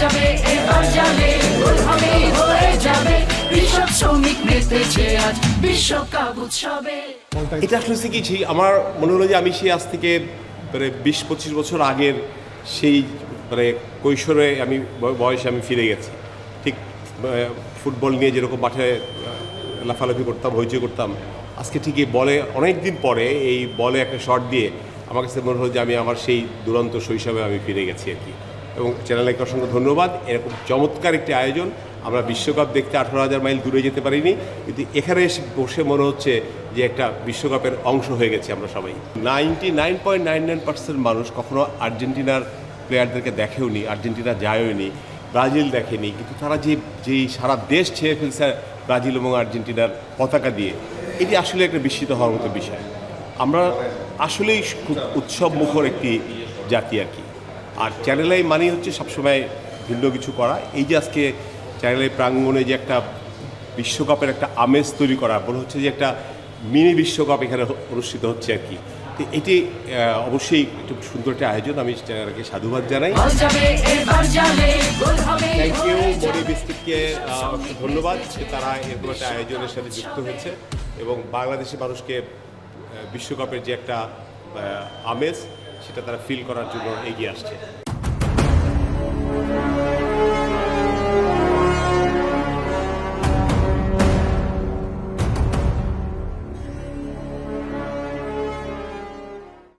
যাবে এবার জালে গোল হবে হয়ে যাবে কৃষক শ্রমিক মেতেছে আজ বিশ্বকাপ উৎসবে। এটা আসলে হচ্ছে কি আমার মনে হলো যে আমি সেই আজ থেকে মানে 20-25 বছর আগের সেই মানে কৈশোরে আমি বয়সে আমি ফিরে গেছি। ঠিক ফুটবল নিয়ে যেরকম মাঠে লাফালাফি করতাম, হইচই করতাম, আজকে ঠিক এই বলে অনেক দিন পরে এই বলে একটা শট দিয়ে আমার কাছে মনে হলো যে আমি আমার সেই দুরন্ত শৈশবে আমি ফিরে গেছি আর কি। এবং চ্যানেলকে অসংখ্য ধন্যবাদ। এরকম চমৎকার একটি আয়োজন। আমরা বিশ্বকাপ দেখতে 18,000 মাইল দূরে যেতে পারিনি, কিন্তু এখানে এসে বসে মনে হচ্ছে যে একটা বিশ্বকাপের অংশ হয়ে গেছে আমরা সবাই। 99.99% মানুষ কখনো আর্জেন্টিনার প্লেয়ারদেরকে দেখেওনি, আর্জেন্টিনা যায়ওনি, ব্রাজিল দেখেনি, কিন্তু তারা যেই সারা দেশ ছেয়ে ফেলছে ব্রাজিল এবং আর্জেন্টিনার পতাকা দিয়ে, এটি আসলে একটা বিস্মিত হওয়ার মতো বিষয়। আমরা আসলেই খুব উৎসব মুখর একটি জাতি আর কি। আর চ্যানেল আই মানেই হচ্ছে সবসময় ভিন্ন কিছু করা। এই যে আজকে চ্যানেল আই প্রাঙ্গণে যে একটা বিশ্বকাপের একটা আমেজ তৈরি করা, মনে হচ্ছে যে একটা মিনি বিশ্বকাপ এখানে অনুষ্ঠিত হচ্ছে আর কি। তো এটি অবশ্যই একটু সুন্দর একটা আয়োজন। আমি চ্যানেলকে সাধুবাদ জানাই। থ্যাংক ইউ বডি বিস্কিটকে ধন্যবাদ যে তারা এরকম একটা আয়োজনের সাথে যুক্ত হয়েছে এবং বাংলাদেশি মানুষকে বিশ্বকাপের যে একটা আমেজ সেটা তারা ফিল করার জন্য এগিয়ে আসছে।